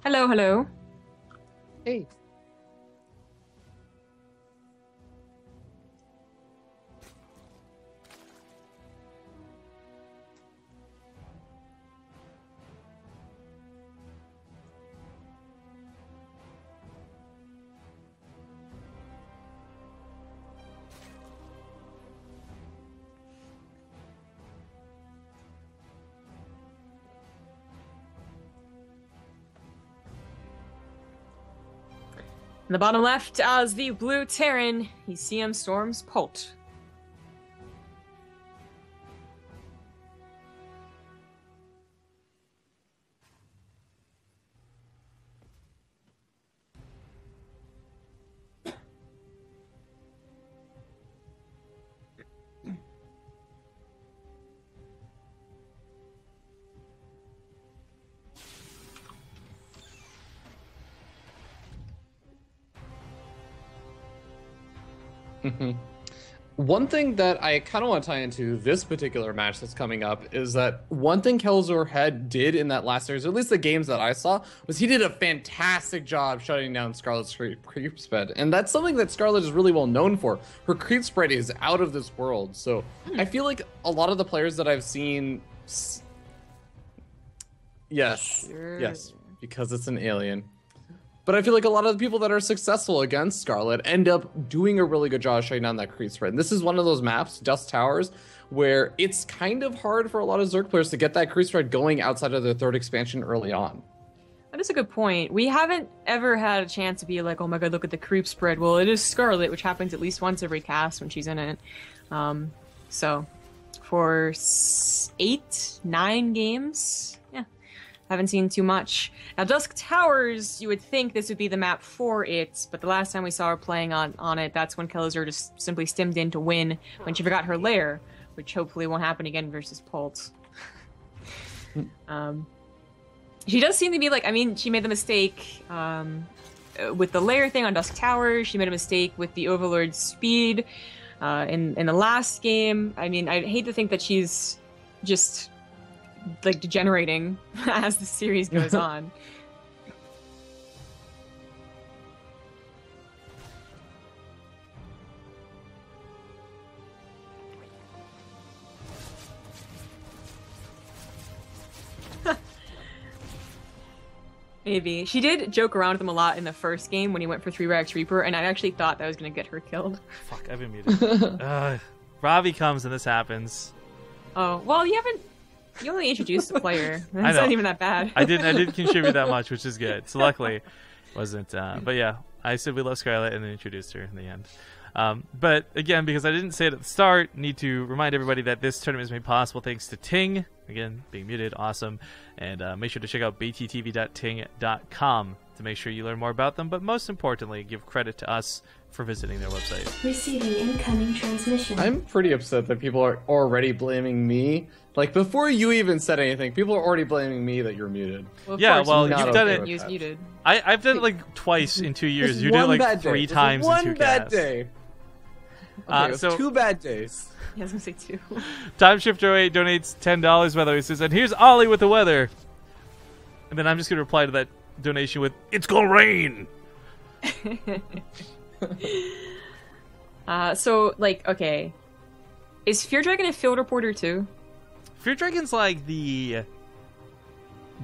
Hello, hello. Hey. In the bottom left, as the blue Terran, he's CM Storm's Polt. One thing that I kind of want to tie into this particular match that's coming up is that one thing Kelzor did in that last series, or at least the games that I saw, was he did a fantastic job shutting down Scarlet's creep spread. And that's something that Scarlet is really well known for. Her creep spread is out of this world. So I feel like a lot of the players that I've seen... Yes, yes, because it's an alien. But I feel like a lot of the people that are successful against Scarlet end up doing a really good job shutting down that creep spread. And this is one of those maps, Dust Towers, where it's kind of hard for a lot of Zerg players to get that creep spread going outside of their third expansion early on. That is a good point. We haven't ever had a chance to be like, oh my god, look at the creep spread. Well, it is Scarlet, which happens at least once every cast when she's in it. So, for 8, 9 games, yeah, haven't seen too much. Now, Dusk Towers, you would think this would be the map for it, but the last time we saw her playing on it, that's when Kelazur just simply stimmed in to win when she forgot her lair, which hopefully won't happen again versus Pult. She does seem to be like, I mean, she made the mistake with the lair thing on Dusk Towers. She made a mistake with the Overlord speed in the last game. I mean, I'd hate to think that she's just like degenerating as the series goes on. Maybe. She did joke around with him a lot in the first game when he went for 3 Rags Reaper, and I actually thought that was going to get her killed. Fuck, I've been muted. Robbie comes and this happens. Oh, well, you only introduced the player. That's not even that bad. I didn't contribute that much, which is good. So luckily, wasn't. But yeah, I said we love Scarlet and then introduced her in the end. But again, because I didn't say it at the start, need to remind everybody that this tournament is made possible thanks to Ting. Again, being muted, awesome. And make sure to check out bttv.ting.com to make sure you learn more about them. But most importantly, give credit to us for visiting their website. Receiving incoming transmission. I'm pretty upset that people are already blaming me. Like, before you even said anything, people are already blaming me that you're muted. Well, yeah, course, well, you've done okay it. Muted. I've done it like twice in 2 years. You did it one like bad 3 day. times in 2 One bad casts. day. Okay, it was so 2 bad days. Yeah, I was going to say 2. Timeshifter08 donates $10, by the way. He says, and here's Ollie with the weather. And then I'm just going to reply to that donation with, it's gonna rain! So, like, okay. Is Fear Dragon a field reporter too? Fear Dragon's like the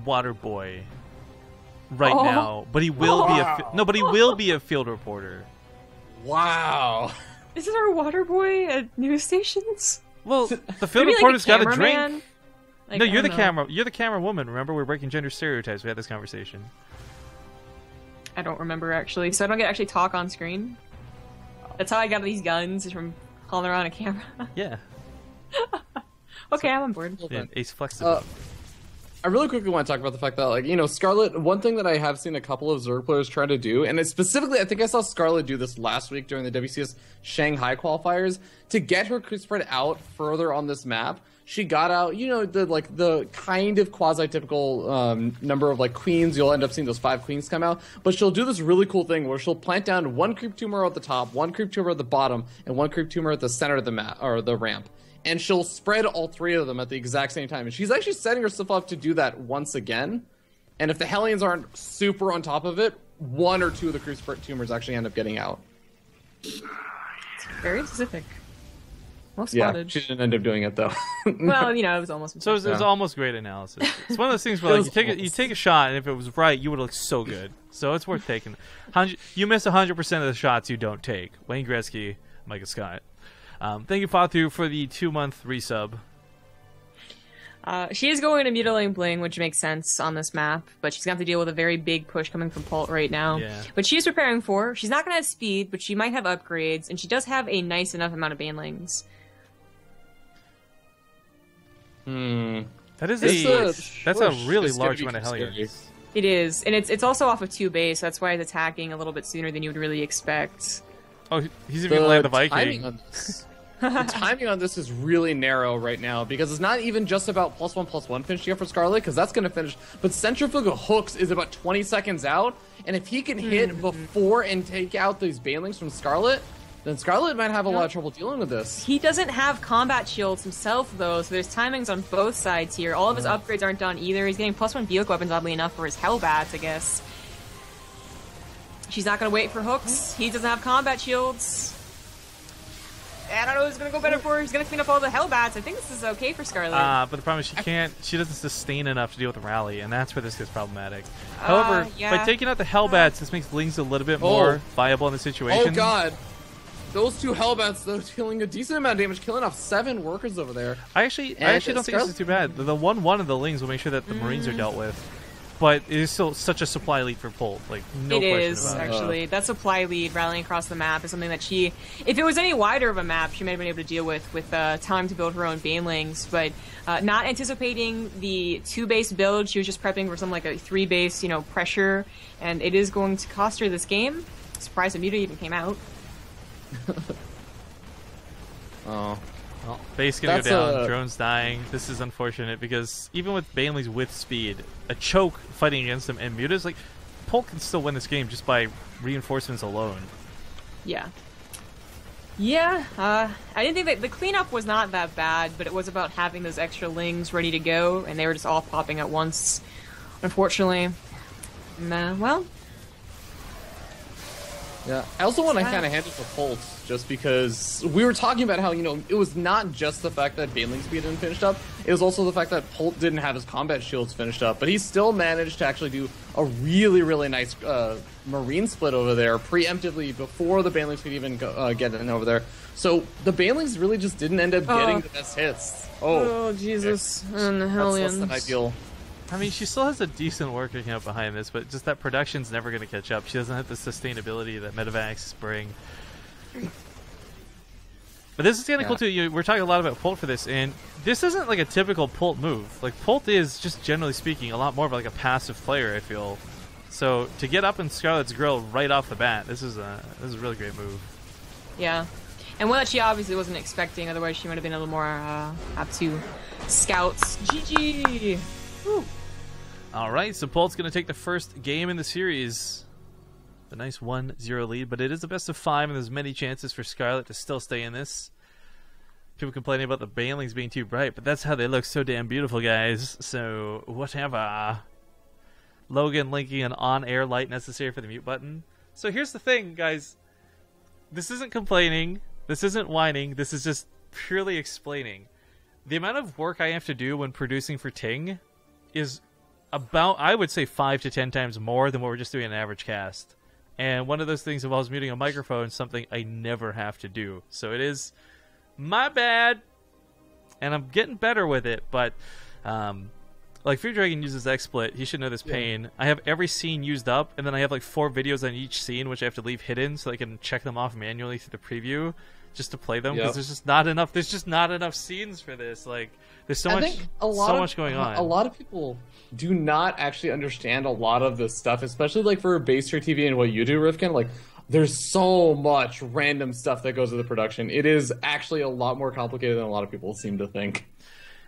water boy right Oh. now, but he will be but he will be a field reporter. Wow. Is this our water boy at news stations? Well, the field Maybe reporter's like a got a drink. cameraman? Like, No, I you're the don't know. camera. You're the camera woman. Remember, we're breaking gender stereotypes. We had this conversation. I don't remember actually, so I don't get to actually talk on screen. That's how I got these guns, is from calling around a camera. Yeah. Okay, I'm on board. Yeah, Ace flexible. I really quickly want to talk about the fact that, like, you know, Scarlet, one thing that I have seen a couple of Zerg players try to do, and it's specifically, I think I saw Scarlet do this last week during the WCS Shanghai qualifiers, to get her creep spread out further on this map. She got out, you know, the kind of quasi-typical number of, like, queens. You'll end up seeing those 5 queens come out. But she'll do this really cool thing where she'll plant down 1 creep tumor at the top, 1 creep tumor at the bottom, and 1 creep tumor at the center of the map, or the ramp. And she'll spread all 3 of them at the exact same time. And she's actually setting herself up to do that once again. And if the Hellions aren't super on top of it, one or two of the Creep Sprite tumors actually end up getting out. Very specific. Well Yeah, spotted. she didn't end up doing it though. Well, you know, it was almost. So it was Yeah. almost great analysis. It's one of those things where like, you take a shot, and if it was right, you would look so good. So it's worth taking. You miss 100% of the shots you don't take. Wayne Gretzky, Micah Scott. Thank you, Fatu, for the 2-month resub. She is going to Mutilating Bling, which makes sense on this map, but she's going to have to deal with a very big push coming from Pult right now. Yeah. But she's preparing for. She's not going to have speed, but she might have upgrades, and she does have a nice enough amount of banelings. That is that's a push really is gonna large be amount of scary. Hellions. It is, and it's also off of 2 base, so that's why it's attacking a little bit sooner than you would really expect. Oh, he's even going to land the timing Viking. on this, the timing on this is really narrow right now because it's not even just about +1/+1 finishing up for Scarlet because that's going to finish. But Centrifugal Hooks is about 20 seconds out, and if he can hit before and take out these banelings from Scarlet, then Scarlet might have a lot of trouble dealing with this. He doesn't have combat shields himself, though, so there's timings on both sides here. All of his upgrades aren't done either. He's getting +1 vehicle weapons, oddly enough, for his Hellbats, I guess. She's not going to wait for hooks. He doesn't have combat shields. I don't know who's going to go better for her. He's going to clean up all the Hellbats. I think this is okay for Scarlet. But the problem is she doesn't sustain enough to deal with the rally, and that's where this gets problematic. However, yeah. by taking out the Hellbats, this makes Lings a little bit more viable in the situation. Oh god. Those two Hellbats, though, dealing a decent amount of damage, killing off 7 workers over there. I actually don't think this is too bad. The 1/1 of the Lings will make sure that the Marines are dealt with. But it is still such a supply lead for Pult. Like, no It question is, about it. actually. That supply lead rallying across the map is something that she, if it was any wider of a map, she might have been able to deal with time to build her own Banelings. But not anticipating the 2-base build, she was just prepping for something like a 3-base, pressure. And it is going to cost her this game. Surprised the Muta even came out. Oh. Well, base gonna That's go down, drones dying. This is unfortunate because even with Banelings with speed, a choke fighting against them and Mutas, like, Pult can still win this game just by reinforcements alone. Yeah. Yeah, I didn't think that the cleanup was not that bad, but it was about having those extra Lings ready to go, and they were just all popping at once, unfortunately. Well, Yeah, I also want to kind of hand it to Pult, just because we were talking about how, it was not just the fact that Baneling's speed didn't finished up, it was also the fact that Pult didn't have his combat shields finished up, but he still managed to actually do a really, really nice Marine split over there, preemptively, before the Banelings could even get in over there. So the Banelings really just didn't end up getting the best hits. oh Jesus, and the That's Hellions. less than ideal. I mean, she still has a decent work picking up behind this, but just that production's never going to catch up. She doesn't have the sustainability that Medivacs bring. But this is kind of cool too. We're talking a lot about Pult for this, and this isn't like a typical Pult move. Like, Pult is, just generally speaking, a lot more of like a passive player, I feel. So to get up in Scarlet's grill right off the bat, this is a really great move. Yeah. And one that she obviously wasn't expecting, otherwise she might have been a little more apt to scouts. GG! Woo. All right, so Pult's going to take the first game in the series. A nice 1-0 lead, but it is the best of 5, and there's many chances for Scarlet to still stay in this. People complaining about the Banelings being too bright, but that's how they look so damn beautiful, guys. So, whatever. Logan linking an on-air light necessary for the mute button. So here's the thing, guys. This isn't complaining. This isn't whining. This is just purely explaining. The amount of work I have to do when producing for Ting is about, I would say, 5 to 10 times more than what we're just doing in an average cast. And one of those things involves muting a microphone, something I never have to do. So it is my bad, and I'm getting better with it, but like Fear Dragon uses XSplit, he should know this pain. I have every scene used up, and then I have like 4 videos on each scene, which I have to leave hidden so I can check them off manually through the preview just to play them, because there's just not enough scenes for this. Like, there's so much going on. A lot of people do not actually understand a lot of this stuff, especially like for base tier TV and what you do, Rifkin. Like, there's so much random stuff that goes with the production. It is actually a lot more complicated than a lot of people seem to think.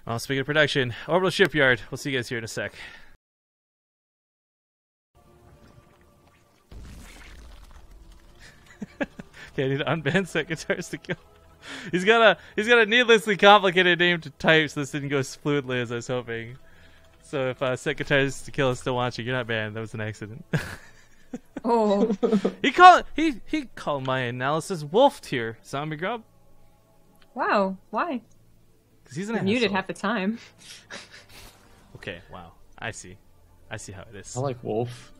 Well, speaking of production, Orbital Shipyard. We'll see you guys here in a sec. Okay, I need to unban set guitars to kill. He's got a needlessly complicated name to type, so this didn't go as fluidly as I was hoping. So if Set Guitars to Kill is still watching, you're not banned. That was an accident. Oh, he called my analysis wolf tier, Zombie Grub. wow. Why? Because he's an Muted asshole. half the time. Okay, wow. I see how it is. I like Wolf.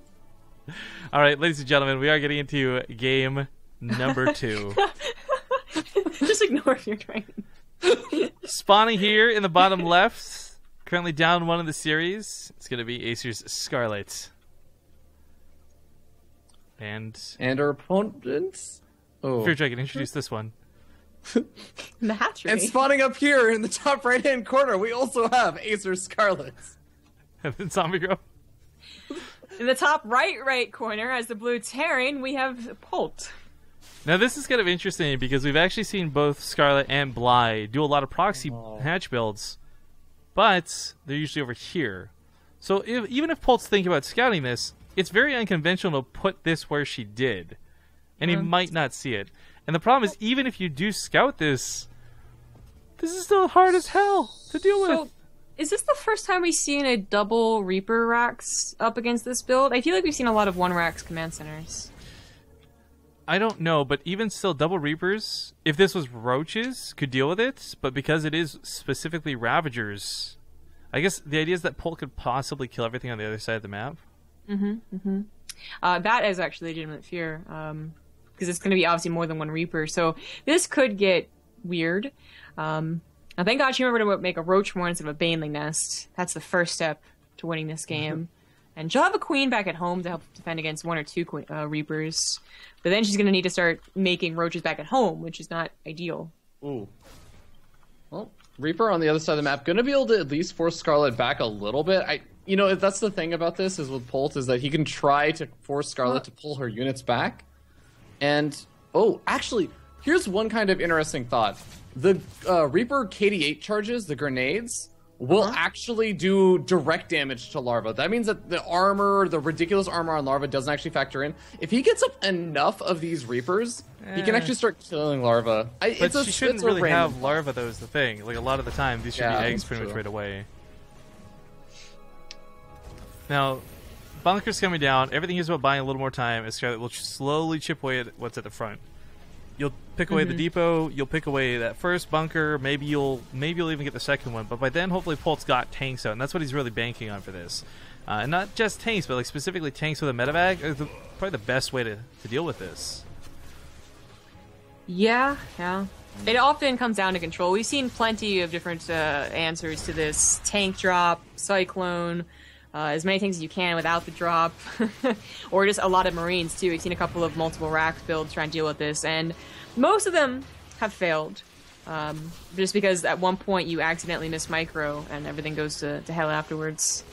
All right, ladies and gentlemen, we are getting into game number 2. Just ignore if you're trying. Spawning here in the bottom left, currently down 1 in the series. It's going to be Acer's Scarlet. And And our opponents. Oh. Fear Dragon, introduce this one. The hatchery. And spawning up here in the top right-hand corner, we also have Acer Scarlet. And then Zombie Grub. In the top right corner, as the blue Terran, we have Polt. Now this is kind of interesting because we've actually seen both Scarlet and Bly do a lot of proxy hatch builds, but they're usually over here. So even if Polt's thinking about scouting this, it's very unconventional to put this where she did, and he might not see it. And the problem is, even if you do scout this, this is still hard as hell to deal with. Is this the first time we've seen a double Reaper Rax up against this build? I feel like we've seen a lot of one Rax command centers. I don't know, but even still, double Reapers, if this was Roaches, could deal with it, but because it is specifically Ravagers, I guess the idea is that Polt could possibly kill everything on the other side of the map. That is actually a legitimate fear, because it's going to be obviously more than one Reaper, so this could get weird. Now, thank God she remembered to make a Roach Moor instead of a Baneling Nest. That's the first step to winning this game. And she'll have a Queen back at home to help defend against 1 or 2 Reapers. But then she's going to need to start making Roaches back at home, which is not ideal. Ooh. Well, Reaper on the other side of the map, going to be able to at least force Scarlet back a little bit. That's the thing about this is with Polt is that he can try to force Scarlet to pull her units back. And, actually, here's one kind of interesting thought. The Reaper KD8 charges, the grenades, will actually do direct damage to Larva. That means that the armor, the ridiculous armor on Larva doesn't actually factor in. If he gets up enough of these Reapers, he can actually start killing Larva. But she shouldn't really have Larva, though, is the thing. Like, a lot of the time, these should be eggs pretty much right away. Now, Bunker's coming down. Everything is about buying a little more time, as Scarlet will slowly chip away at what's at the front. You'll pick away the depot, you'll pick away that first bunker, maybe you'll even get the second one, but by then hopefully Polt's got tanks out, and that's what he's really banking on for this. And not just tanks, but like specifically tanks with a medevac are probably the best way to deal with this. Yeah. It often comes down to control. We've seen plenty of different answers to this. Tank drop, Cyclone, as many things as you can without the drop, or just a lot of Marines too. We've seen a couple of multiple Rax builds trying to deal with this, and most of them have failed. Just because at one point you accidentally miss micro and everything goes to hell afterwards.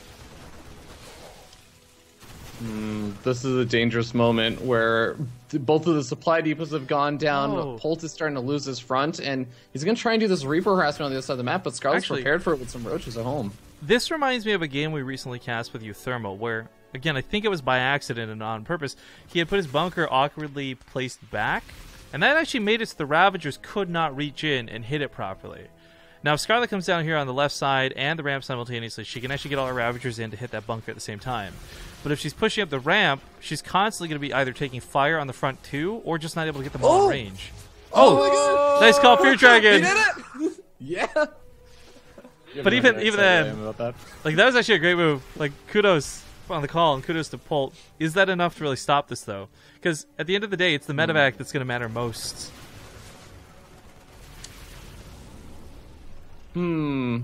This is a dangerous moment where both of the supply depots have gone down. Polt is starting to lose his front, and he's going to try and do this Reaper harassment on the other side of the map, but Scarlet's prepared for it with some Roaches at home. This reminds me of a game we recently cast with Euthermal, where, again, I think it was by accident and on purpose, he had put his bunker awkwardly placed back, and that actually made it so the Ravagers could not reach in and hit it properly. Now, if Scarlet comes down here on the left side and the ramp simultaneously, she can actually get all her Ravagers in to hit that bunker at the same time. But if she's pushing up the ramp, she's constantly going to be either taking fire on the front too, or just not able to get them all in range. Nice call, Fear Dragon! He did it! Yeah! But even then, like, that was actually a great move. Like, kudos on the call and kudos to Polt. Is that enough to really stop this, though? Because at the end of the day, it's the medevac that's going to matter most. I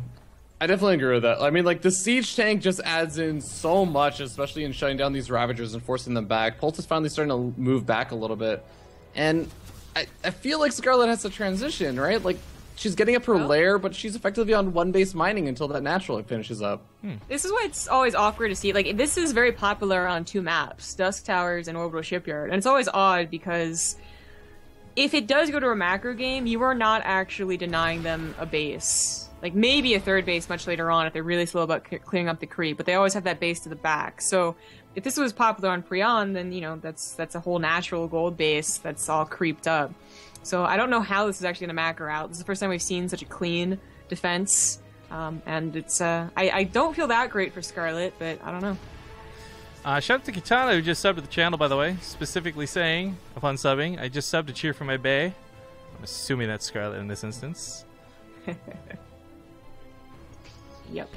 definitely agree with that. I mean, like, the siege tank just adds in so much, especially in shutting down these Ravagers and forcing them back. Polt is finally starting to move back a little bit. And I feel like Scarlet has to transition, right? Like, she's getting up her lair, but she's effectively on one base mining until that natural finishes up. This is why it's always awkward to see. Like, this is very popular on 2 maps, Dusk Towers and Orbital Shipyard. And it's always odd because if it does go to a macro game, you are not actually denying them a base. Like, maybe a 3rd base much later on if they're really slow about clearing up the creep, but they always have that base to the back. So if this was popular on Prion, then, you know, that's a whole natural gold base that's all creeped up. So I don't know how this is actually going to macro out. This is the first time we've seen such a clean defense. And it's I don't feel that great for Scarlet, but I don't know. Shout out to Kitana, who just subbed to the channel, by the way, specifically saying, upon subbing, I just subbed to cheer for my bae. I'm assuming that's Scarlet in this instance. Yep.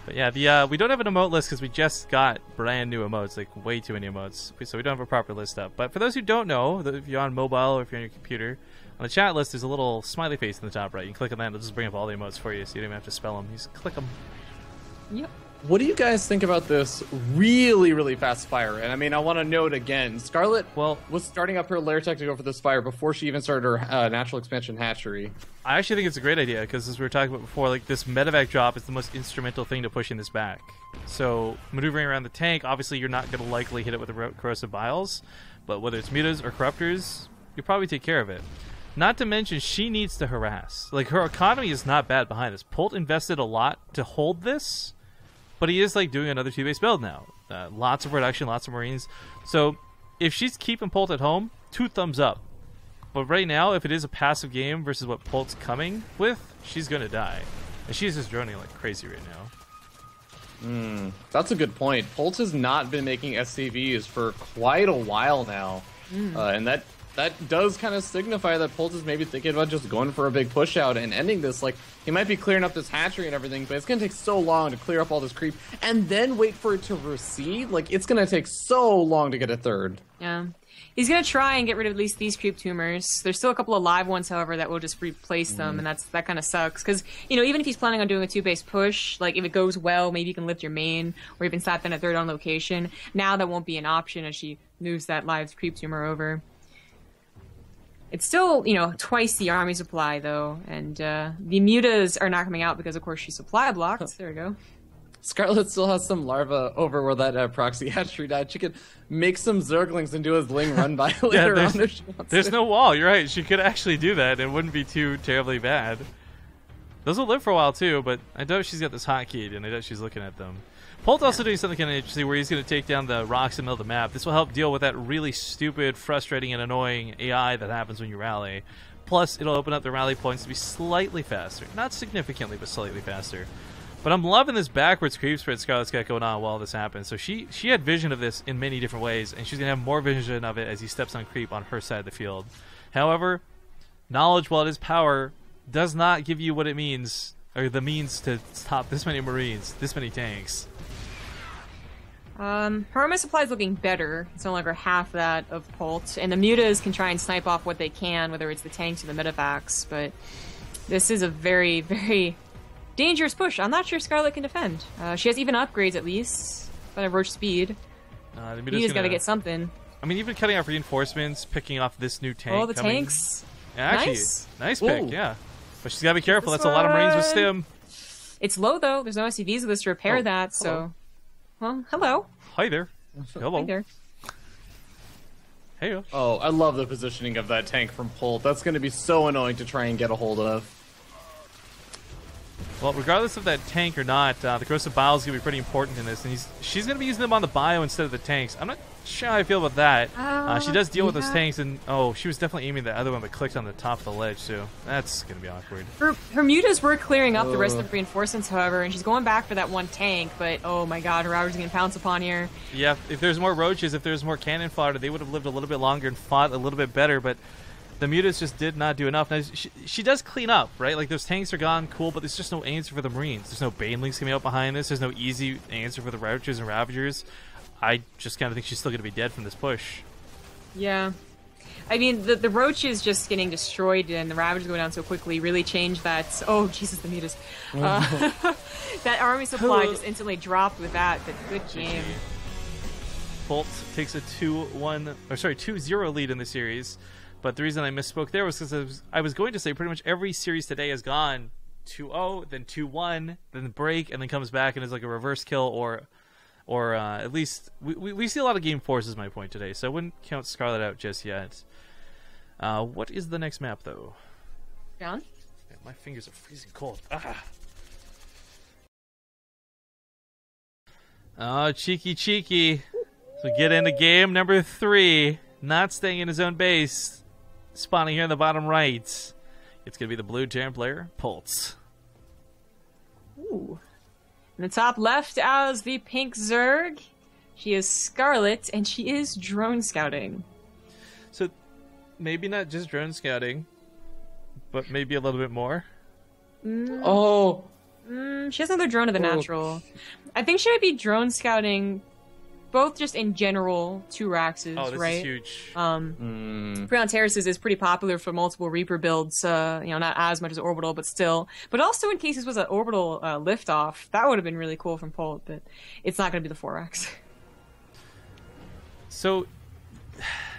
But yeah, we don't have an emote list because we just got brand new emotes, like way too many emotes, so we don't have a proper list up. But for those who don't know, if you're on mobile or if you're on your computer, on the chat list there's a little smiley face in the top right. You can click on that, it'll just bring up all the emotes for you, so you don't even have to spell them. You just click them. Yep. What do you guys think about this really, really fast fire? And I mean, I want to note again, Scarlet was starting up her lair tech to go for this fire before she even started her natural expansion hatchery. I actually think it's a great idea, because as we were talking about before, like this medevac drop is the most instrumental thing to pushing this back. So maneuvering around the tank, obviously you're not going to likely hit it with the corrosive vials, but whether it's mutas or corruptors, you probably take care of it. Not to mention, she needs to harass. Like, her economy is not bad behind this. Polt invested a lot to hold this, but he is like doing another 2-base build now. Lots of production, lots of Marines. So if she's keeping Polt at home, 2 thumbs up. But right now, if it is a passive game versus what Polt's coming with, she's going to die. And she's just droning like crazy right now. That's a good point. Polt has not been making SCVs for quite a while now. And that does kind of signify that Polt is maybe thinking about just going for a big push out and ending this. Like, he might be clearing up this hatchery and everything, but it's going to take so long to clear up all this creep and then wait for it to recede. Like, it's going to take so long to get a third. Yeah. He's going to try and get rid of at least these creep tumors. There's still a couple of live ones, however, that will just replace them, and that kind of sucks. Because, you know, even if he's planning on doing a 2-base push, like, if it goes well, maybe you can lift your main, or even slap in a third on location. Now that won't be an option as she moves that live creep tumor over. It's still, you know, twice the army supply, though, and the mutas are not coming out because, of course, she's supply blocked. There we go. Scarlet still has some larva over where that proxy hatchery died. She could make some Zerglings and do a Zling run by later on if she wants There's to. no wall, you're right. She could actually do that. It wouldn't be too terribly bad. Those will live for a while, too, but I doubt she's got this hotkeyed, and I doubt she's looking at them. Polt's also doing something kind of interesting where he's going to take down the rocks in the middle of the map. This will help deal with that really stupid, frustrating, and annoying AI that happens when you rally. Plus, it'll open up the rally points to be slightly faster. Not significantly, but slightly faster. But I'm loving this backwards creep spread Scarlet's got going on while this happens. So she had vision of this in many different ways, and she's going to have more vision of it as he steps on creep on her side of the field. However, knowledge, while it is power, does not give you what it means, or the means to stop this many Marines, this many tanks. Her army supply is looking better. It's no longer half that of Polt, and the mutas can try and snipe off what they can, whether it's the tanks or the medevacs, but this is a very, very dangerous push. I'm not sure Scarlet can defend. She has even upgrades, at least, but a roach speed. The Muta's got to get something. I mean, even cutting off reinforcements, picking off this new tank. Oh, the coming. tanks. Yeah, actually, nice pick, Ooh. yeah. But she's got to be careful. This That's a lot of Marines with one. stim. It's low, though. There's no SCVs with this to repair that, so... Well, hello. Hi there. Hello. Hi there. Hey. Oh, I love the positioning of that tank from Polt. That's going to be so annoying to try and get a hold of. Well, regardless of that tank or not, the corrosive bile is going to be pretty important in this, and she's going to be using them on the bio instead of the tanks. I'm not sure how I feel about that. She does deal with those tanks, and she was definitely aiming the other one, but clicked on the top of the ledge, too. That's going to be awkward. Her mutas were clearing up the rest of the reinforcements, however, and she's going back for that one tank, but oh my god, her Router's going to pounce upon here. Yeah, if there's more roaches, if there's more cannon fodder, they would have lived a little bit longer and fought a little bit better, but the mutas just did not do enough. Now, she does clean up, right? Like, those tanks are gone, cool, but there's just no answer for the Marines. There's no Banelings coming out behind this. There's no easy answer for the Routers and Ravagers. I just kind of think she's still going to be dead from this push. Yeah. I mean, the Roaches just getting destroyed and the Ravagers going down so quickly really changed that... Oh, Jesus, the mutas. That army supply just instantly dropped with that, but good game. Polt takes a 2-0 lead in the series. But the reason I misspoke there was because I was going to say pretty much every series today has gone 2-0, then 2-1, then the break, and then comes back and is like a reverse kill, or at least we see a lot of game fours is my point today, so I wouldn't count Scarlet out just yet. What is the next map, though? John? Man, my fingers are freezing cold. Oh, cheeky. So get into game number 3. Not staying in his own base. Spawning here in the bottom right. It's going to be the blue Terran player, Pulse. In the top left as the pink Zerg, she is Scarlet, and she is drone scouting. So maybe not just drone scouting, but maybe a little bit more. Oh, She has another drone of the natural. I think she might be drone scouting, both just in general, 2 Raxes, Oh, this right? is huge. Freon Terraces is pretty popular for multiple Reaper builds, not as much as Orbital, but still. But also in case this was an Orbital liftoff, that would have been really cool from Polt, but it's not going to be the 4 Rax. So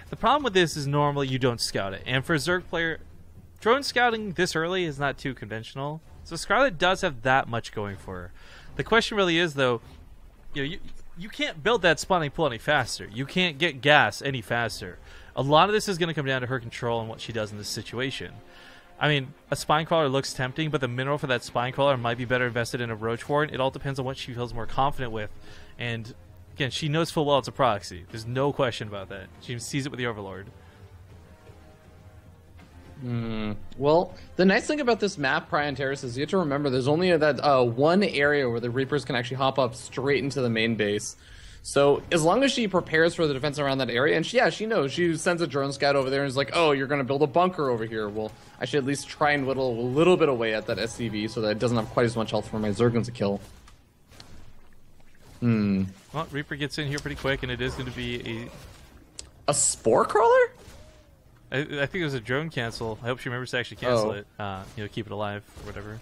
the problem with this is normally you don't scout it. And for a Zerg player, drone scouting this early is not too conventional. So Scarlet does have that much going for her. The question really is, though, you can't build that spawning pool any faster. You can't get gas any faster. A lot of this is going to come down to her control and what she does in this situation. I mean, a spine crawler looks tempting, but the mineral for that spine crawler might be better invested in a roach warren. It all depends on what she feels more confident with. And again, she knows full well it's a proxy. There's no question about that. She sees it with the Overlord. well, the nice thing about this map, Prion Terrace, is you have to remember there's only that one area where the Reapers can actually hop up straight into the main base. So as long as she prepares for the defense around that area, and she knows, she sends a drone scout over there and is like, oh, you're going to build a bunker over here. Well, I should at least try and whittle a little bit away at that SCV so that it doesn't have quite as much health for my Zerglings to kill. Well, Reaper gets in here pretty quick, and it is going to be A Spore Crawler? I think it was a drone cancel. I hope she remembers to actually cancel Oh. it. Keep it alive or whatever.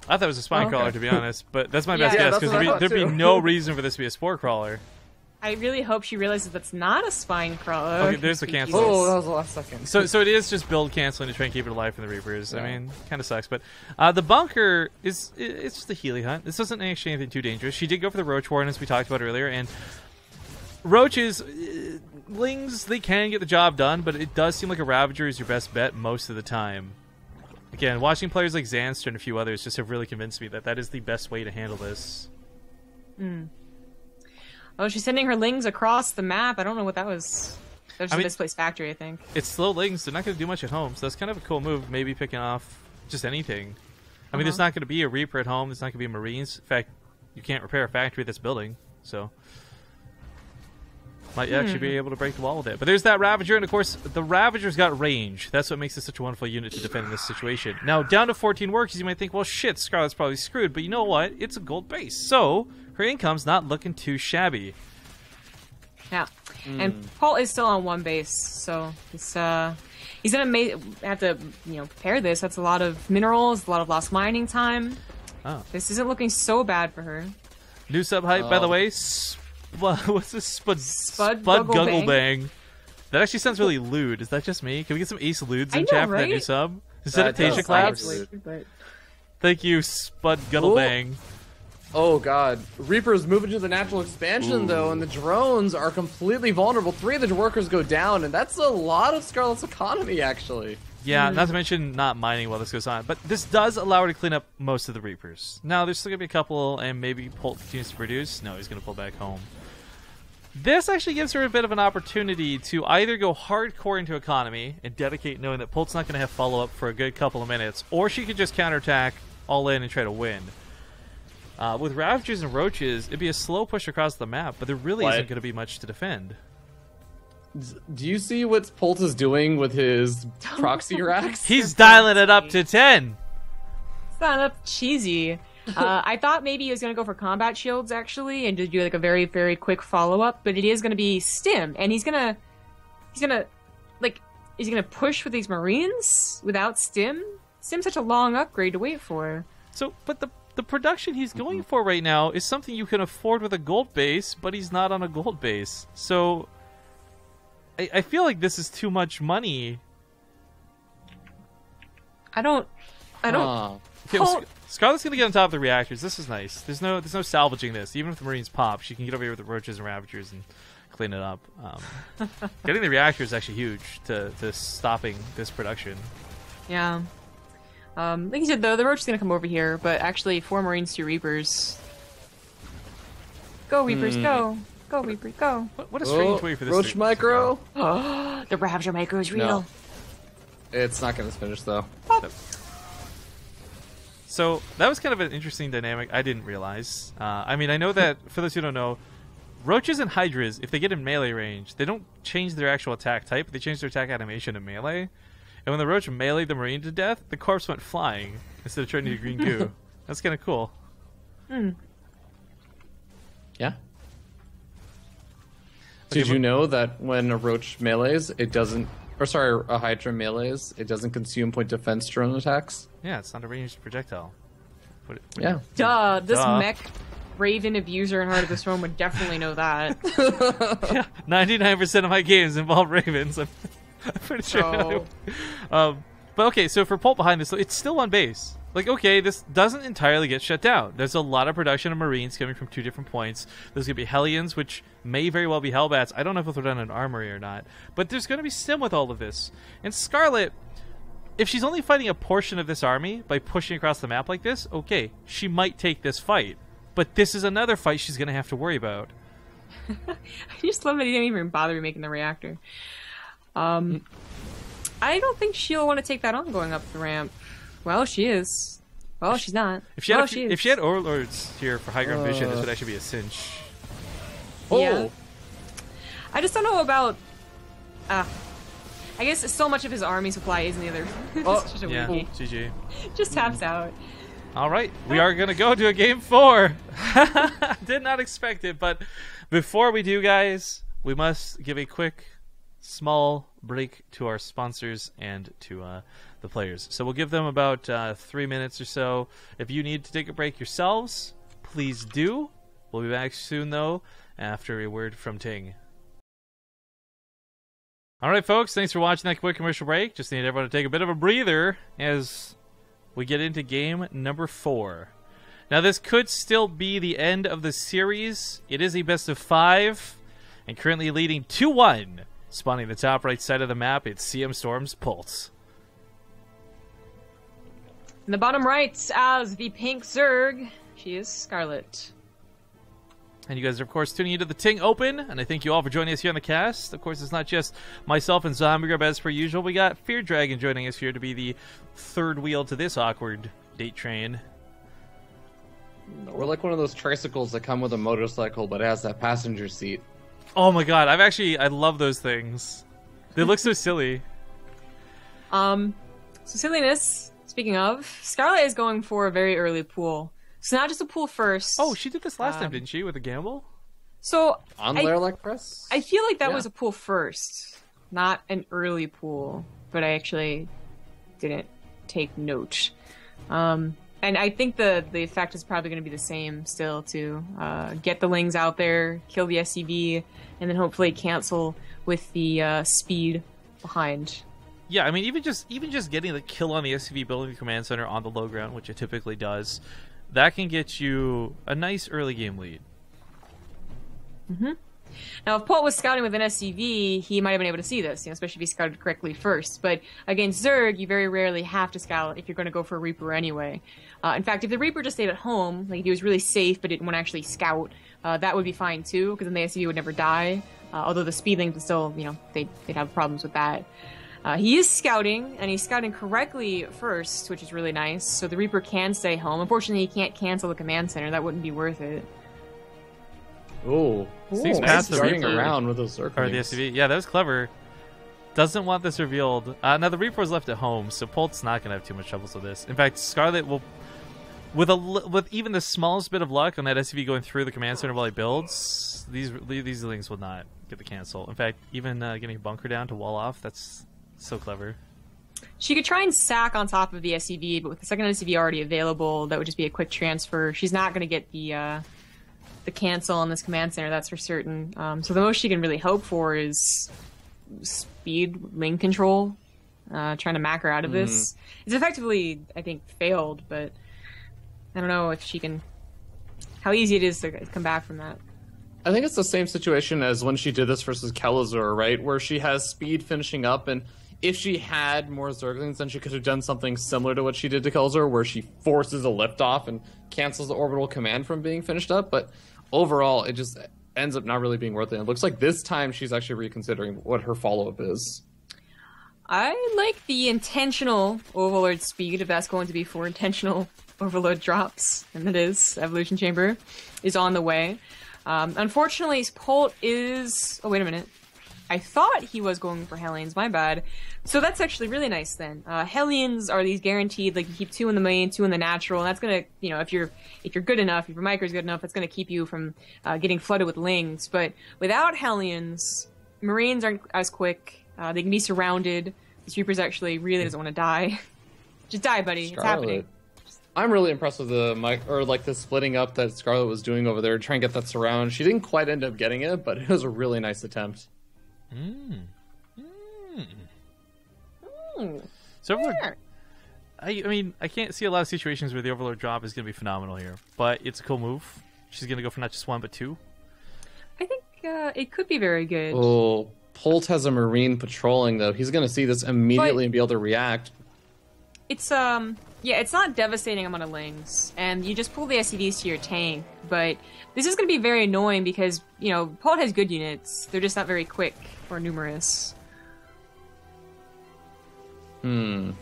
I thought it was a spine crawler, to be honest, but that's my Yeah. best Yeah, guess that's because what I thought, there'd be too. no reason for this to be a spore crawler. I really hope she realizes that's not a spine crawler. Okay, there's the cancel. Oh, that was the last second. So it is just build canceling to try and keep it alive from the Reapers. I mean, kind of sucks, but the bunker it's just a Healy hunt. This isn't actually anything too dangerous. She did go for the Roach Warren as we talked about earlier, and Roaches, Lings, they can get the job done, but it does seem like a Ravager is your best bet most of the time. Again, watching players like Xanster and a few others just have really convinced me that that is the best way to handle this. Oh, she's sending her Lings across the map. I don't know what that was. That was I a mean- misplaced factory, I think. It's slow Lings. They're not going to do much at home, so that's kind of a cool move. Maybe picking off just anything. I mean, there's not going to be a Reaper at home. There's not going to be Marines. In fact, you can't repair a factory that's building, so might actually be able to break the wall with it. But there's that Ravager, and of course, the Ravager's got range. That's what makes it such a wonderful unit to defend in this situation. Now, down to 14 workers, you might think, well, shit, Scarlet's probably screwed. But you know what? It's a gold base, so her income's not looking too shabby. Yeah. And Paul is still on 1 base, so he's gonna have to, prepare this. That's a lot of minerals, a lot of lost mining time. Oh. This isn't looking so bad for her. New sub hype, by the way. What's this? Spud Guggle Bang. That actually sounds really lewd. Is that just me? Can we get some Ace Ludes I in know, chat for that new right? sub? Is that a does Tasia sound Claps? lewd. But Thank you, Spud Guggle Bang. Oh god. Reaper's moving to the natural expansion though, and the drones are completely vulnerable. 3 of the workers go down, and that's a lot of Scarlet's economy, actually. Yeah, not to mention not mining while this goes on. But this does allow her to clean up most of the Reapers. Now, there's still going to be a couple, and maybe Polt continues to produce. No, he's going to pull back home. This actually gives her a bit of an opportunity to either go hardcore into economy and dedicate knowing that Polt's not going to have follow-up for a good couple of minutes, or she could just counterattack all in and try to win. With Ravagers and Roaches, it'd be a slow push across the map, but there really isn't going to be much to defend. Do you see what Polt is doing with his proxy racks? He's dialing it up to 10! it's not up cheesy. I thought maybe he was going to go for combat shields, actually, and just do like a very, very quick follow-up, but it is going to be Stim, and he's gonna push with these Marines without Stim? Stim's such a long upgrade to wait for. So, but the production he's going for right now is something you can afford with a gold base, but he's not on a gold base. So, I feel like this is too much money. I don't... Okay, well, Scarlet's gonna get on top of the reactors. This is nice. There's no salvaging this. Even if the Marines pop, she can get over here with the Roaches and Ravagers and clean it up. Getting the reactor is actually huge to stopping this production. Yeah. Like you said, though, the Roach is going to come over here, but actually 4 Marines, 2 Reapers. Go, Reapers, go! Go, Reapers, go! What a strange way for this Roach to Micro? Oh, the Ravager Micro is real. No. It's not going to finish, though. So that was kind of an interesting dynamic I didn't realize. I mean, I know that, for those who don't know, Roaches and Hydras, if they get in melee range, they don't change their actual attack type, they change their attack animation to melee. And when the Roach meleeed the Marine to death, the corpse went flying instead of turning to green goo. That's kind of cool. Yeah. Did you know that when a Roach melees, it doesn't... Or sorry, a Hydra melees, it doesn't consume point defense drone attacks? Yeah, it's not a ranged projectile. Yeah. Duh, this Duh. mech Raven abuser in Heart of the Storm would definitely know that. Yeah, 99% of my games involve Ravens. I'm pretty sure. So- But okay, so for Pult behind this, it's still on base. Like, okay, this doesn't entirely get shut down. There's a lot of production of Marines coming from 2 different points. There's going to be Hellions, which may very well be Hellbats. I don't know if they'll throw down an armory or not. But there's going to be Stim with all of this. And Scarlet, if she's only fighting a portion of this army by pushing across the map like this, okay, she might take this fight. But this is another fight she's going to have to worry about. I just love that he didn't even bother making the reactor. I don't think she'll want to take that on going up the ramp. Well, she is. Well, she's not. If she had, well, if she had Overlords here for high ground vision, this would actually be a cinch. Oh! Yeah. I just don't know about... I guess so much of his army supply is in the other... It's just a Yeah, wiki. GG. Just taps out. All right, we are going to go to a game 4. Did not expect it, but before we do, guys, we must give a quick, small break to our sponsors and to the players. So we'll give them about 3 minutes or so. If you need to take a break yourselves, please do. We'll be back soon, though, after a word from Ting. All right, folks, thanks for watching that quick commercial break. Just need everyone to take a bit of a breather as we get into game number 4. Now, this could still be the end of the series. It is a best of 5, and currently leading 2-1. Spawning the top right side of the map, it's CM Storm's Pulse. In the bottom right, as the pink Zerg, she is Scarlet. And you guys are, of course, tuning into the Ting Open, and I thank you all for joining us here on the cast. Of course, it's not just myself and Zombie Grub as per usual. We got Fear Dragon joining us here to be the third wheel to this awkward date train. We're like one of those tricycles that come with a motorcycle, but it has that passenger seat. Oh my god, I love those things. They look so silly. So silliness, speaking of, Scarlet is going for a very early pool. So not just a pool first. Oh, she did this last time, didn't she, with a gamble? So On Lairlock Press? I feel like that Yeah. was a pool first, not an early pool, but I actually didn't take note. And I think the effect is probably going to be the same still, to get the Lings out there, kill the SCV, and then hopefully cancel with the speed behind. Yeah, I mean, even just getting the kill on the SCV building the command center on the low ground, which it typically does, that can get you a nice early game lead. Now, if Pult was scouting with an SCV, he might have been able to see this, especially if he scouted correctly first. But against Zerg, you very rarely have to scout if you're going to go for a Reaper anyway. In fact, if the Reaper just stayed at home, like if he was really safe but didn't want to actually scout, that would be fine too, because then the SCV would never die. Although the Speedlings would still, they'd have problems with that. He is scouting, and he's scouting correctly first, which is really nice. So the Reaper can stay home. Unfortunately, he can't cancel the command center. That wouldn't be worth it. Ooh. Seems Nice passive. starting Reaper. around with those circles. Or the SCV. Yeah, that was clever. Doesn't want this revealed. Now, the Reaper is left at home, so Pult's not going to have too much troubles with this. In fact, Scarlet will... With even the smallest bit of luck on that SCV going through the command center while he builds, these things will not get the cancel. In fact, even getting a bunker down to wall off, that's so clever. She could try and sack on top of the SCV, but with the second SCV already available, that would just be a quick transfer. She's not going to get the cancel on this command center, that's for certain. So the most she can really hope for is speed link control, trying to mac her out of this. It's effectively, I think, failed, but I don't know if she can... how easy it is to come back from that. I think it's the same situation as when she did this versus Kelazor, right? Where she has speed finishing up, and if she had more Zerglings, then she could have done something similar to what she did to Kelazor, where she forces a liftoff and cancels the orbital command from being finished up. But overall, it just ends up not really being worth it. It looks like this time she's actually reconsidering what her follow-up is. I like the intentional Overlord speed, if that's going to be for intentional Overload drops, and it is. Evolution Chamber is on the way. Unfortunately, Polt is... Oh, wait a minute. I thought he was going for Hellions, my bad. So that's actually really nice then. Hellions are these guaranteed, like you keep 2 in the main, 2 in the natural, and that's gonna, you know, if you're good enough, if your micro's good enough, that's gonna keep you from getting flooded with lings. But without Hellions, Marines aren't as quick. They can be surrounded. The Sweeper's actually really doesn't want to die. Just die, buddy. Scarlet. It's happening. I'm really impressed with the splitting up that Scarlet was doing over there, trying to get that surround. She didn't quite end up getting it, but it was a really nice attempt. So Overlord, I mean, I can't see a lot of situations where the Overlord drop is going to be phenomenal here, but it's a cool move. She's going to go for not just 1 but 2. I think it could be very good. Oh, Polt has a Marine patrolling though. He's going to see this immediately and be able to react. It's yeah, it's not devastating amount of lings, and you just pull the SCVs to your tank, but this is going to be very annoying because, you know, Polt has good units. They're just not very quick or numerous. Well,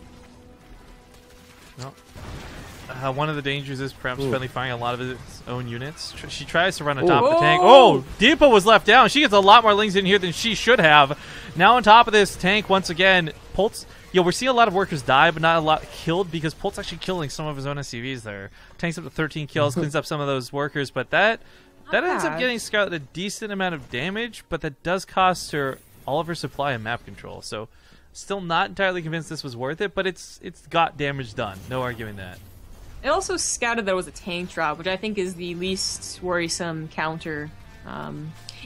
one of the dangers is perhaps friendly firing a lot of its own units. She tries to run on top of the tank. Oh, Deepa was left down. She gets a lot more lings in here than she should have. Now on top of this tank, once again, Polt's... Yo, we're seeing a lot of workers die, but not a lot killed because Polt's actually killing some of his own SCVs there. Tanks up to 13 kills, cleans up some of those workers, but that ends up getting Scarlet a decent amount of damage, but that does cost her all of her supply and map control. So, still not entirely convinced this was worth it, but it's got damage done. No arguing that. It also scouted that it was a tank drop, which I think is the least worrisome counter.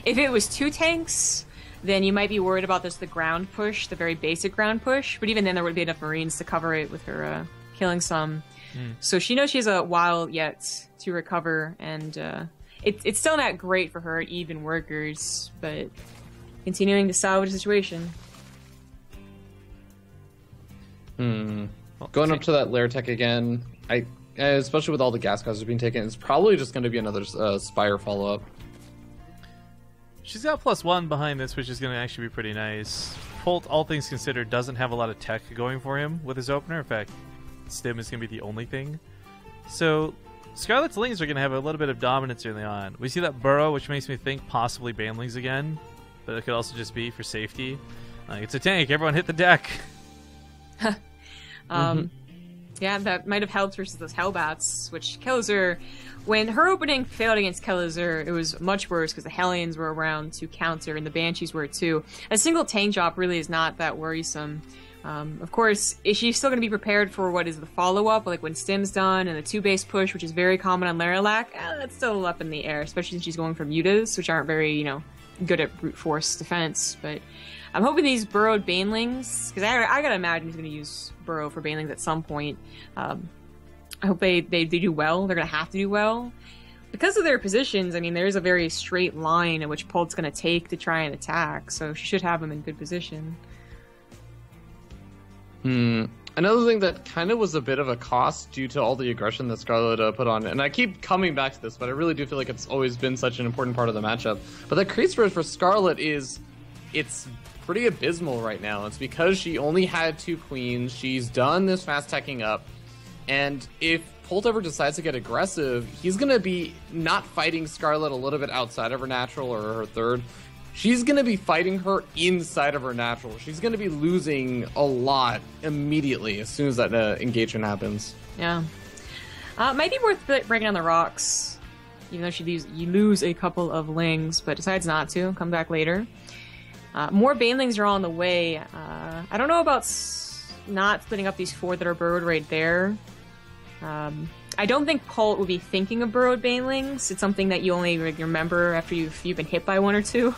If it was 2 tanks, then you might be worried about the ground push, the very basic ground push. But even then, there would be enough Marines to cover it with her killing some. So she knows she has a while yet to recover, and it's still not great for her at even workers, but continuing to salvage the situation. Going up to that Lair Tech again, especially with all the gas causes being taken, it's probably just going to be another Spire follow-up. She's got +1 behind this, which is going to actually be pretty nice. Polt, all things considered, doesn't have a lot of tech going for him with his opener. In fact, Stim is going to be the only thing. So, Scarlet's Lings are going to have a little bit of dominance early on. We see that Burrow, which makes me think possibly Banelings again, but it could also just be for safety. It's a tank. Everyone hit the deck. Yeah, that might have helped versus those Hellbats, which Kelazur, when her opening failed against Kelazur, it was much worse because the Hellions were around to counter and the Banshees were too. A single tank drop really is not that worrisome. Of course, is she still going to be prepared for what is the follow-up, like when Stim's done and the 2-base push, which is very common on Laralac? That's still up in the air, especially since she's going from Mutas, which aren't very, you know, good at brute force defense, but I'm hoping these burrowed Banelings, because I gotta imagine he's gonna use Burrow for Banelings at some point. I hope they do well. They're gonna have to do well. Because of their positions, I mean, there's a very straight line in which Polt's gonna take to try and attack, so she should have them in good position. Another thing that kind of was a bit of a cost due to all the aggression that Scarlet put on, and I keep coming back to this, but I really do feel like it's always been such an important part of the matchup. But the creep spread for Scarlet it's pretty abysmal right now. It's because she only had 2 queens. She's done this fast teching up, and if Polt ever decides to get aggressive, he's gonna be not fighting Scarlet a little bit outside of her natural or her third. She's going to be fighting her inside of her natural. She's going to be losing a lot immediately as soon as that engagement happens. Yeah. Might be worth breaking down the rocks, even though you lose a couple of lings, but decides not to. Come back later. More Banelings are on the way. I don't know about not splitting up these 4 that are burrowed right there. I don't think Polt will be thinking of burrowed Banelings. It's something that you only remember after you've been hit by 1 or 2.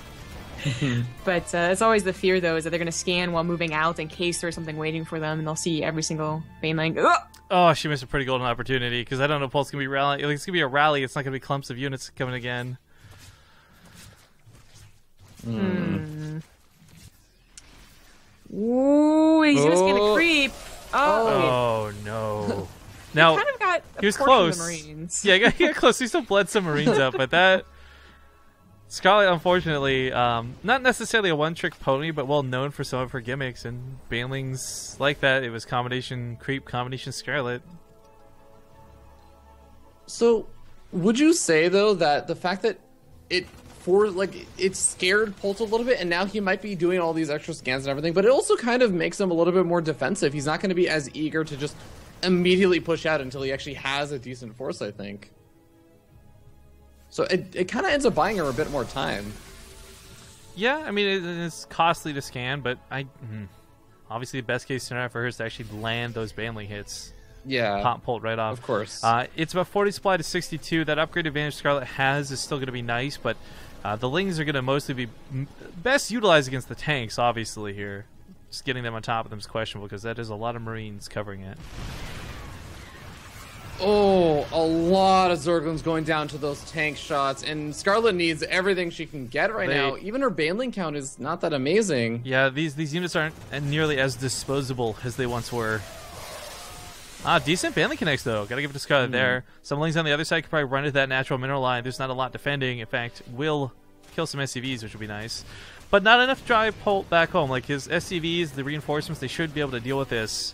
But it's always the fear, though, is that they're going to scan while moving out in case there's something waiting for them, and they'll see every single Baneling. Ugh! Oh, she missed a pretty golden opportunity, because I don't know if Polt's going to be rallying. It's going to be a rally. It's not going to be clumps of units coming again. Ooh, he's just going to creep. Oh, no. Now, kind of got he was portion of close. the Marines. Yeah, he got close. He still bled some Marines up, but that... Scarlet, unfortunately, not necessarily a one-trick pony, but well known for some of her gimmicks and banelings like that. It was combination creep, combination Scarlet. So, would you say though that the fact that it scared Pult a little bit, and now he might be doing all these extra scans and everything, but it also kind of makes him a little bit more defensive. He's not going to be as eager to just immediately push out until he actually has a decent force, I think. So it kind of ends up buying her a bit more time. Yeah, I mean, it's costly to scan, but obviously the best case scenario for her is to actually land those Banling hits. Yeah. Pop Pult right off. Of course. It's about 40 supply to 62. That upgrade advantage Scarlet has is still going to be nice, but the Lings are going to mostly be best utilized against the tanks, obviously, here. Just getting them on top of them is questionable, because that is a lot of Marines covering it. Oh, a lot of Zerglings going down to those tank shots, and Scarlet needs everything she can get right now. Even her Banling count is not that amazing. Yeah, these units aren't nearly as disposable as they once were. Decent Banling connects, though. Gotta give it to Scarlet there. Some Lings on the other side could probably run into that natural mineral line. There's not a lot defending. In fact, will kill some SCVs, which would be nice. But not enough to drive Pult back home. Like, his SCVs, the reinforcements, they should be able to deal with this.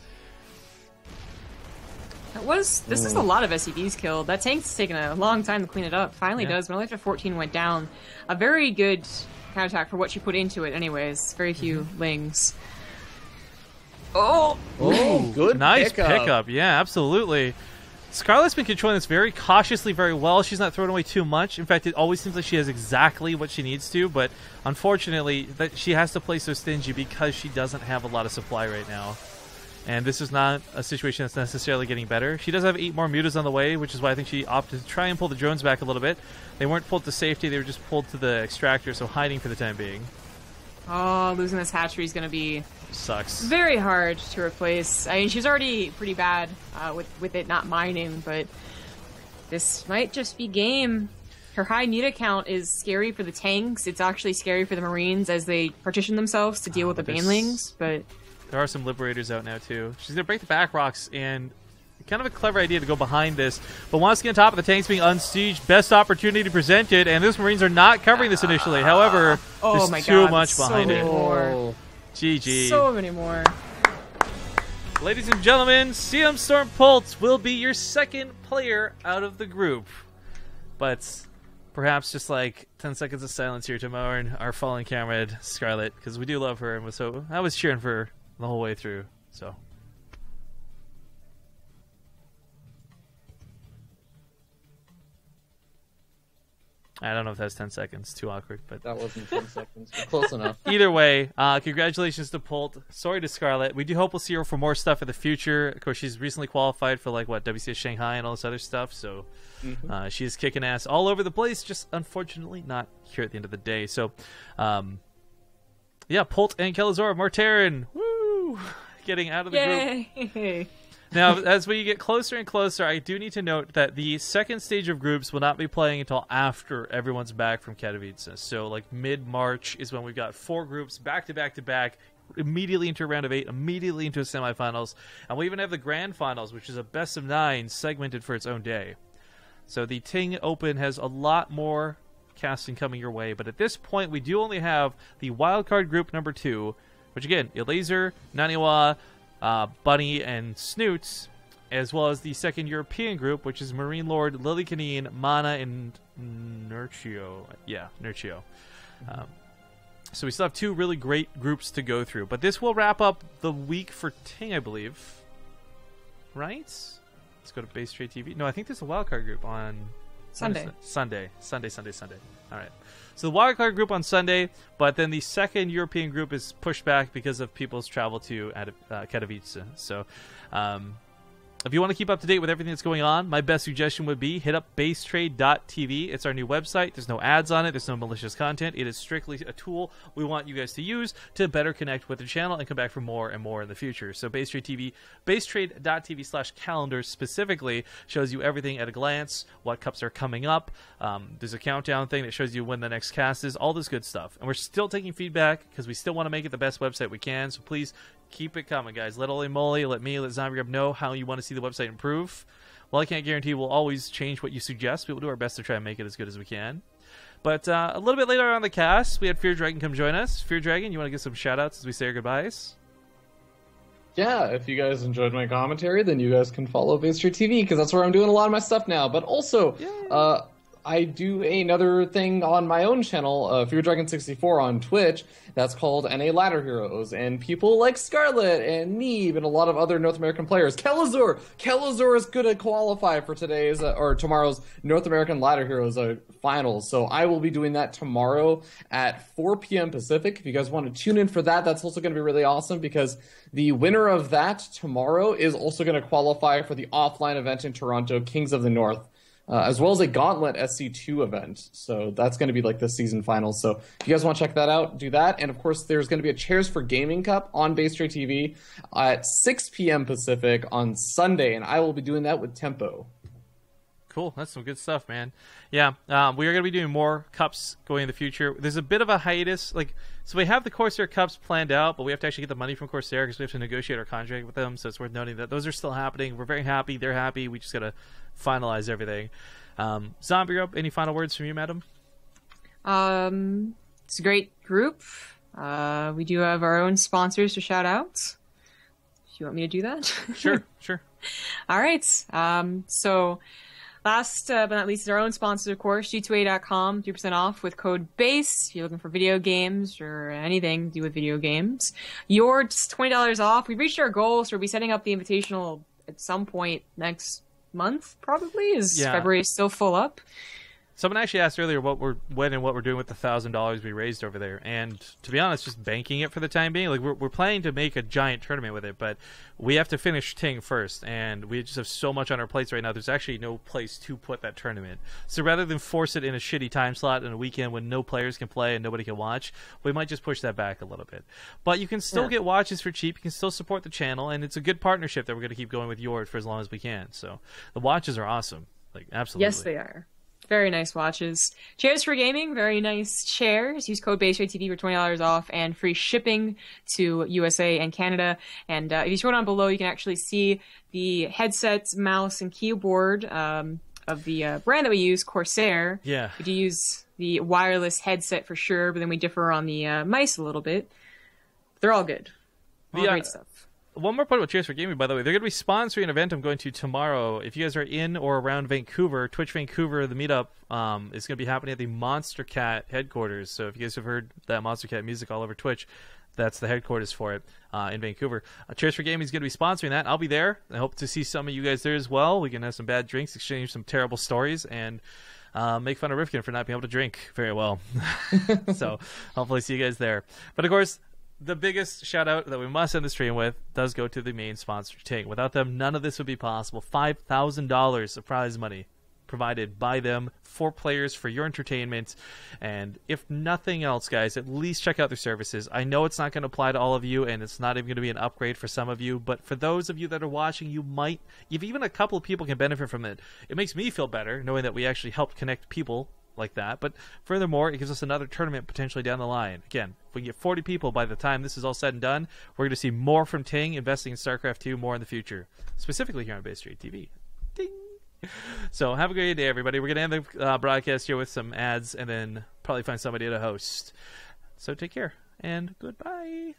This is a lot of SCVs killed. That tank's taken a long time to clean it up. Finally does, but only after 14 went down. A very good counterattack for what she put into it anyways. Very few Lings. Oh, good nice pickup. Yeah, absolutely. Scarlet's been controlling this very cautiously, very well. She's not throwing away too much. In fact, it always seems like she has exactly what she needs to, but unfortunately, that she has to play so stingy because she doesn't have a lot of supply right now. And this is not a situation that's necessarily getting better. She does have 8 more mutas on the way, which is why I think she opted to try and pull the drones back a little bit. They weren't pulled to safety, they were just pulled to the extractor, so hiding for the time being. Oh, losing this hatchery is going to be Sucks. very hard to replace. I mean, she's already pretty bad with it not mining, but this might just be game. Her high muta count is scary for the tanks. It's actually scary for the Marines as they partition themselves to deal with the Banelings, but... There are some Liberators out now, too. She's going to break the back rocks, and kind of a clever idea to go behind this. But wants to get on top of the tanks being unsieged. Best opportunity presented, and those Marines are not covering this initially. However, there's too much behind it. More. GG. So many more. Ladies and gentlemen, CM Storm Pult will be your second player out of the group. But perhaps just like 10 seconds of silence here to mourn our fallen comrade, Scarlet, because we do love her, and I was cheering for her the whole way through, so. I don't know if that's 10 seconds. Too awkward, but that wasn't 10 seconds. But close enough. Either way, congratulations to Pult. Sorry to Scarlet. We do hope we'll see her for more stuff in the future. Of course, she's recently qualified for WCS Shanghai and all this other stuff, so she is kicking ass all over the place. Just unfortunately not here at the end of the day. So, yeah, Pult and Kelazora Mortarin, woo, getting out of the group. Now, as we get closer and closer, I do need to note that the second stage of groups will not be playing until after everyone's back from Katowice. So, like, mid-March is when we've got 4 groups back to back to back, immediately into a round of 8, immediately into a semifinals. And we even have the grand finals, which is a best of 9 segmented for its own day. So the Ting Open has a lot more casting coming your way. But at this point, we do only have the wildcard group number 2, which, again, Elazer, Naniwa, Bunny, and Snoots, as well as the second European group, which is Marine Lord, Lily Canine, Mana, and Nurcio. Yeah, Nurcio. So we still have 2 really great groups to go through. But this will wrap up the week for Ting, I believe. Right? Let's go to Base Trade TV. No, I think there's a wildcard group on... Sunday. All right. So the wildcard group on Sunday, but then the second European group is pushed back because of people's travel to Katowice. So if you want to keep up to date with everything that's going on, my best suggestion would be hit up basetrade.tv. It's our new website. There's no ads on it. There's no malicious content. It is strictly a tool we want you guys to use to better connect with the channel and come back for more and more in the future. So basetrade.tv/calendar specifically shows you everything at a glance, what cups are coming up. There's a countdown thing that shows you when the next cast is, all this good stuff. And we're still taking feedback because we still want to make it the best website we can. So please keep it coming, guys. Let Oli Moly, let me, let ZombieGrub know how you want to see the website improve. Well, I can't guarantee we'll always change what you suggest, but we'll do our best to try and make it as good as we can. But a little bit later on the cast, we had Fear Dragon come join us. Fear Dragon, you want to give some shout-outs as we say our goodbyes? Yeah, if you guys enjoyed my commentary, then you guys can follow Bay Street TV, because that's where I'm doing a lot of my stuff now. But also, I do another thing on my own channel, Fear Dragon 64 on Twitch, that's called NA Ladder Heroes, and people like Scarlet and Neve and a lot of other North American players. Kelazor is going to qualify for today's or tomorrow's North American Ladder Heroes finals, so I will be doing that tomorrow at 4 p.m. Pacific. If you guys want to tune in for that, that's also going to be really awesome, because the winner of that tomorrow is also going to qualify for the offline event in Toronto, Kings of the North. As well as a Gauntlet SC2 event. So that's going to be like the season finals. So if you guys want to check that out, do that. And of course, there's going to be a Chairs for Gaming Cup on Bay Street TV at 6 p.m. Pacific on Sunday. And I will be doing that with Tempo. Cool. That's some good stuff, man. Yeah, we are going to be doing more cups going in the future. There's a bit of a hiatus. So we have the Corsair Cups planned out, but we have to actually get the money from Corsair because we have to negotiate our contract with them. So it's worth noting that those are still happening. We're very happy. They're happy. We just got to finalize everything. Zombie Up, any final words from you, madam? It's a great group. We do have our own sponsors to shout out. If you want me to do that? Sure. All right. So last but not least, our own sponsor, of course, G2A.com, 3% off with code BASE. If you're looking for video games or anything to do with video games, you're just $20 off. We've reached our goal, so we'll be setting up the Invitational at some point next month, probably. February is still full up. Someone actually asked earlier what we're doing with the $1,000 we raised over there, and to be honest, just banking it for the time being. Like we're planning to make a giant tournament with it, but we have to finish Ting first, and we just have so much on our plates right now. There's actually no place to put that tournament. So rather than force it in a shitty time slot in a weekend when no players can play and nobody can watch, we might just push that back a little bit. But you can still get watches for cheap. You can still support the channel, and it's a good partnership that we're going to keep going with Yord for as long as we can. So the watches are awesome, like absolutely. Yes, they are. Very nice watches. Chairs for Gaming, very nice chairs. Use code BaseRateTV for $20 off and free shipping to USA and Canada. And if you scroll down below, you can actually see the headsets, mouse, and keyboard of the brand that we use, Corsair. Yeah. We do use the wireless headset for sure, but then we differ on the mice a little bit. They're all good. All great stuff. One more point about Chairs for Gaming, by the way. They're going to be sponsoring an event I'm going to tomorrow. If you guys are in or around Vancouver, Twitch Vancouver, the meetup is going to be happening at the Monster Cat headquarters. So if you guys have heard that Monster Cat music all over Twitch, that's the headquarters for it in Vancouver. Chairs for Gaming is going to be sponsoring that. I'll be there. I hope to see some of you guys there as well. We can have some bad drinks, exchange some terrible stories, and make fun of Rifkin for not being able to drink very well. So hopefully see you guys there. But of course, the biggest shout out that we must end the stream with does go to the main sponsor, Ting. Without them, none of this would be possible. $5,000 of prize money provided by them for players for your entertainment. And if nothing else, guys, at least check out their services. I know it's not going to apply to all of you, and it's not even going to be an upgrade for some of you, but for those of you that are watching, if even a couple of people can benefit from it, it makes me feel better knowing that we actually helped connect people like that. But furthermore, it gives us another tournament potentially down the line. Again, if we can get 40 people by the time this is all said and done, we're going to see more from Ting investing in StarCraft 2 more in the future, specifically here on Bay Street TV. Ding! So have a great day, everybody. We're going to end the broadcast here with some ads and then probably find somebody to host. So take care and goodbye.